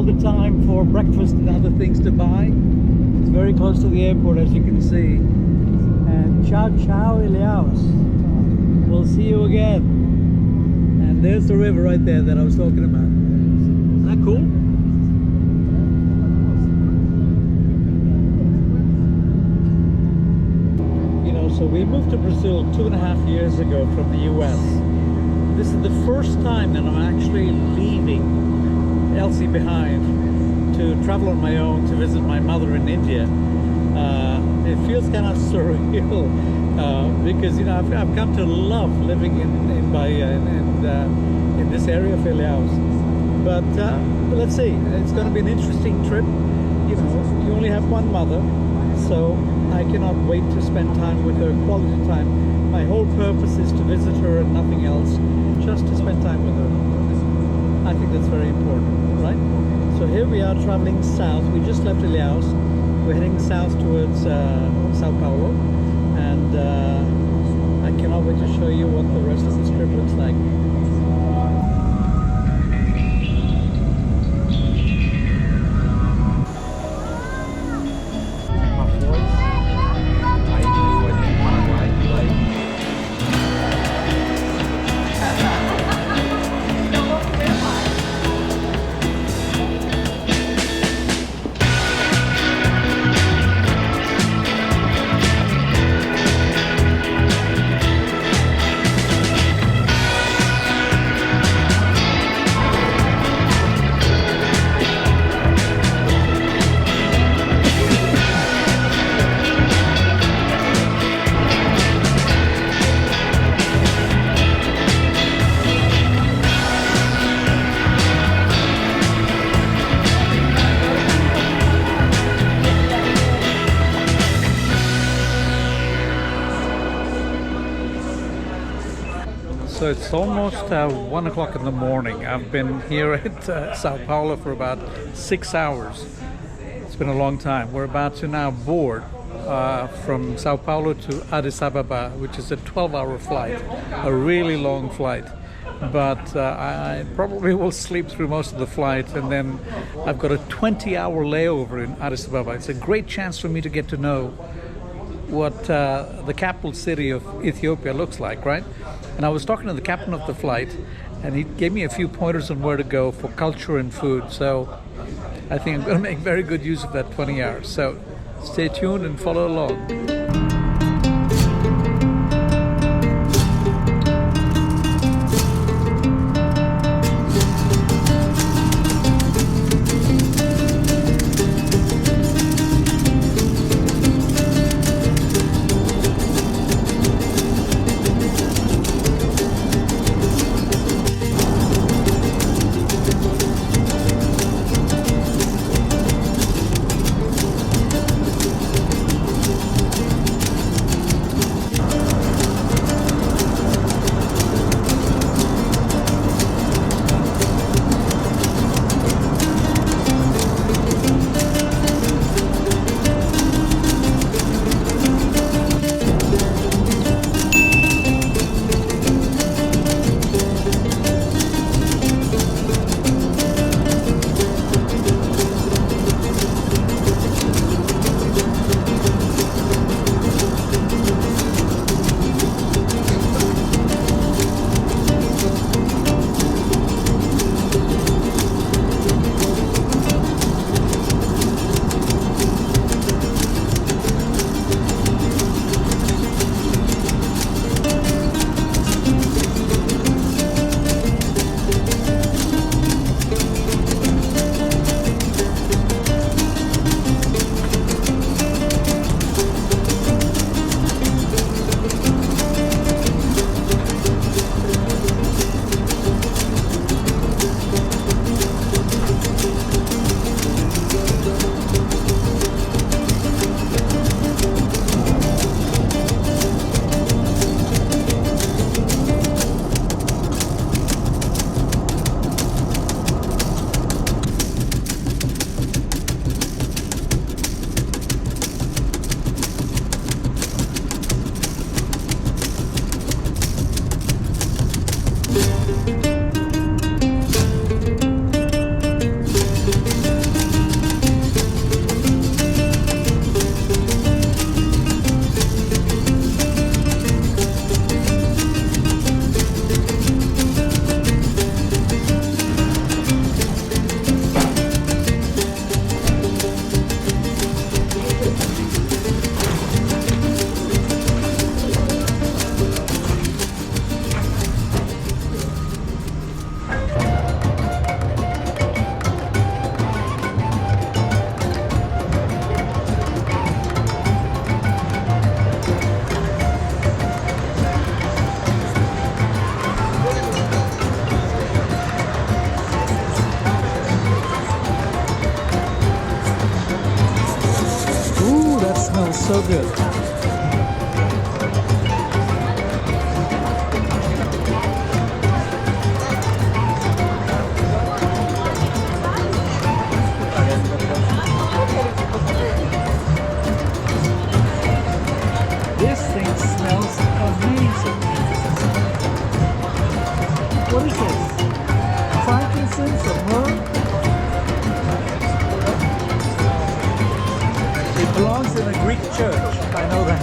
the time for breakfast and other things to buy. It's very close to the airport, as you can see. And ciao ciao Ilyaus. We'll see you again. And there's the river right there that I was talking about. Isn't that cool? You know, so we moved to Brazil 2.5 years ago from the US. This is the first time that I'm actually leaving Elci behind to travel on my own to visit my mother in India. It feels kind of surreal because, you know, I've come to love living in Bahia and in this area of Ilyaus. But let's see, it's going to be an interesting trip. You know, you only have one mother, so I cannot wait to spend time with her, quality time. My whole purpose is to visit her and nothing else, just to spend time with her. I think that's very important, right? So here we are traveling south. We just left Ilyaus. We're heading south towards Sao Paulo, and I cannot wait to show you what the rest of this trip looks like. So it's almost 1 o'clock in the morning. I've been here at Sao Paulo for about 6 hours. It's been a long time. We're about to now board from Sao Paulo to Addis Ababa, which is a 12-hour flight, a really long flight. But I probably will sleep through most of the flight, and then I've got a 20-hour layover in Addis Ababa. It's a great chance for me to get to know what the capital city of Ethiopia looks like, right? And I was talking to the captain of the flight, and he gave me a few pointers on where to go for culture and food. So I think I'm going to make very good use of that 20 hours. So stay tuned and follow along. So good. This thing smells amazing. What is this? Frankincense or myrrh? It belongs in a Greek church. I know that.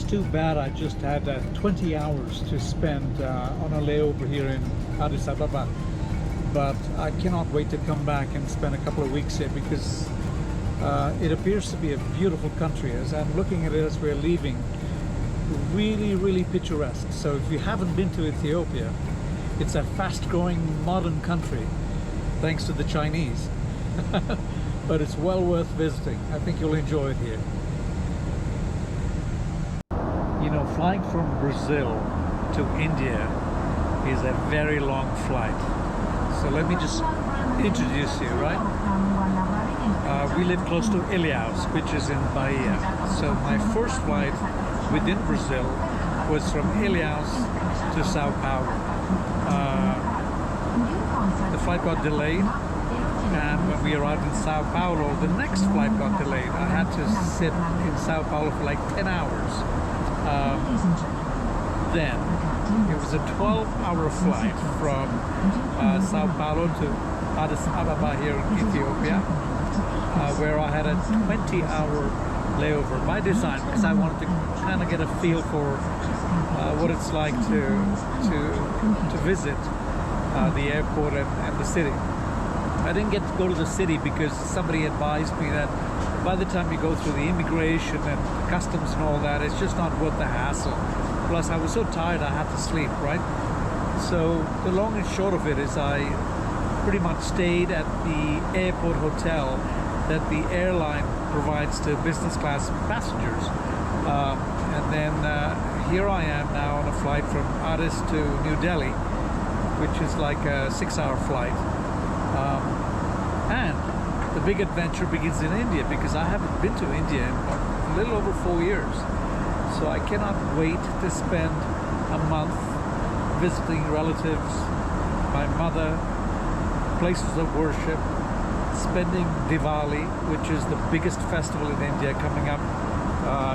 Too bad I just had 20 hours to spend on a layover here in Addis Ababa, but I cannot wait to come back and spend a couple of weeks here because it appears to be a beautiful country. As I'm looking at it as we're leaving, really picturesque. So if you haven't been to Ethiopia, it's a fast-growing modern country thanks to the Chinese. But it's well worth visiting. I think you'll enjoy it here. You know, flying from Brazil to India is a very long flight. So let me just introduce you, right? We live close to Ilhéus, which is in Bahia. So my first flight within Brazil was from Ilhéus to Sao Paulo. The flight got delayed, and when we arrived in Sao Paulo, the next flight got delayed. I had to sit in Sao Paulo for like 10 hours. Then it was a 12-hour flight from Sao Paulo to Addis Ababa here in Ethiopia, where I had a 20-hour layover by design because I wanted to kind of get a feel for what it's like to visit the airport and the city. I didn't get to go to the city because somebody advised me that by the time you go through the immigration and customs and all that, it's just not worth the hassle. Plus, I was so tired I had to sleep, right? So the long and short of it is I pretty much stayed at the airport hotel that the airline provides to business class passengers. And then here I am now on a flight from Addis to New Delhi, which is like a 6-hour flight. And the big adventure begins in India because I haven't been to India in a little over 4 years. So I cannot wait to spend a month visiting relatives, my mother, places of worship, spending Diwali, which is the biggest festival in India coming up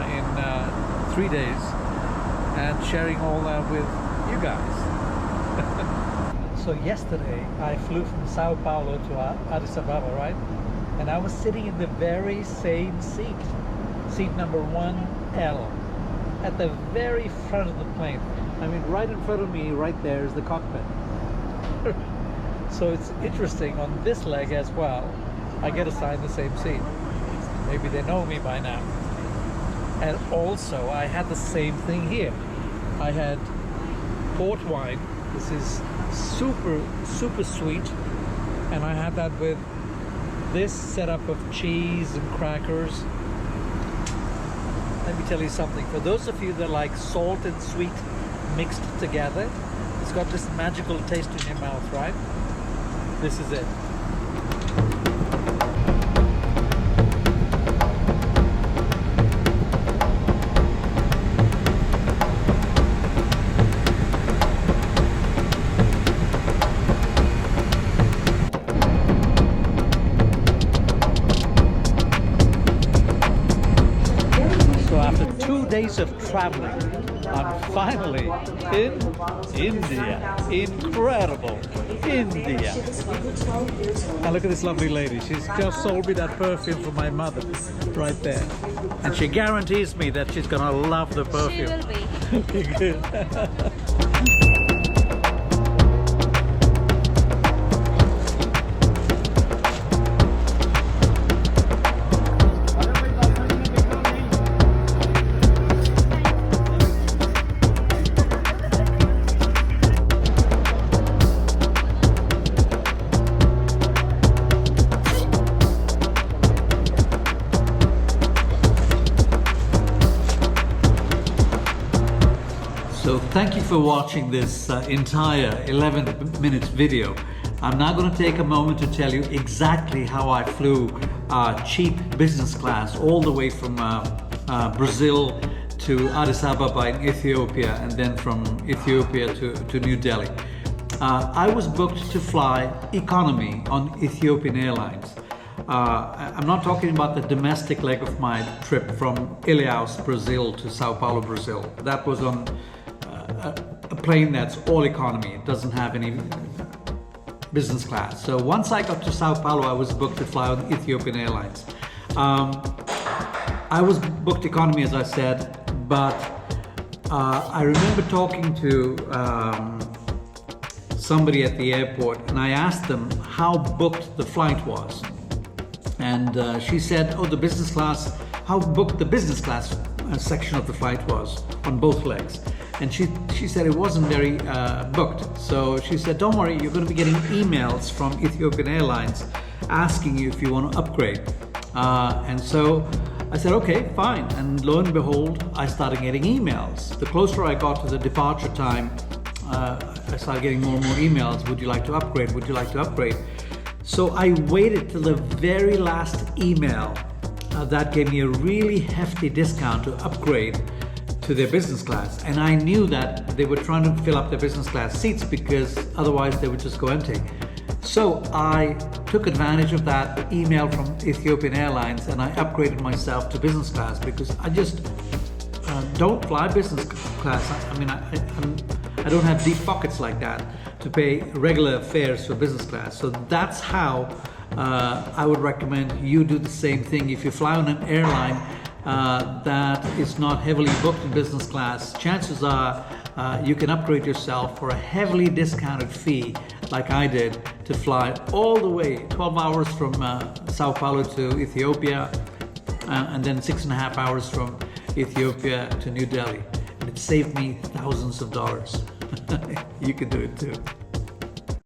in 3 days, and sharing all that with you guys. So yesterday I flew from Sao Paulo to Addis Ababa, right? And I was sitting in the very same seat number 1L, at the very front of the plane. I mean, right in front of me, right there is the cockpit. So it's interesting, on this leg as well, I get assigned the same seat. Maybe they know me by now. And also, I had the same thing here. I had port wine. This is super sweet, and I had that with this setup of cheese and crackers. Let me tell you something, for those of you that like salt and sweet mixed together, it's got this magical taste in your mouth, right? This is it. Days of traveling, I'm finally in India. Incredible India. Now look at this lovely lady. She's just sold me that perfume from my mother right there, and she guarantees me that she's gonna love the perfume. She will be. Okay, good. So thank you for watching this entire 11 minutes video. I'm now going to take a moment to tell you exactly how I flew cheap business class all the way from Brazil to Addis Ababa in Ethiopia, and then from Ethiopia to New Delhi. I was booked to fly economy on Ethiopian Airlines. I'm not talking about the domestic leg of my trip from Ilhéus, Brazil to Sao Paulo, Brazil. That was on a plane that's all economy. It doesn't have any business class. So once I got to Sao Paulo, I was booked to fly on Ethiopian Airlines. I was booked economy, as I said, but I remember talking to somebody at the airport, and I asked them how booked the flight was. And she said, oh, the business class, how booked the business class section of the flight was on both legs. And she said it wasn't very booked. So she said, don't worry, you're going to be getting emails from Ethiopian Airlines asking you if you want to upgrade. And so I said, okay, fine. And lo and behold, I started getting emails. The closer I got to the departure time, I started getting more and more emails. Would you like to upgrade? Would you like to upgrade? So I waited till the very last email that gave me a really hefty discount to upgrade to their business class. And I knew that they were trying to fill up their business class seats because otherwise they would just go empty. So I took advantage of that email from Ethiopian Airlines and I upgraded myself to business class because I just don't fly business class. I mean, I don't have deep pockets like that to pay regular fares for business class. So that's how I would recommend you do the same thing. If you fly on an airline that is not heavily booked in business class, chances are you can upgrade yourself for a heavily discounted fee like I did to fly all the way 12 hours from Sao Paulo to Ethiopia and then 6.5 hours from Ethiopia to New Delhi. And it saved me thousands of dollars. You can do it too.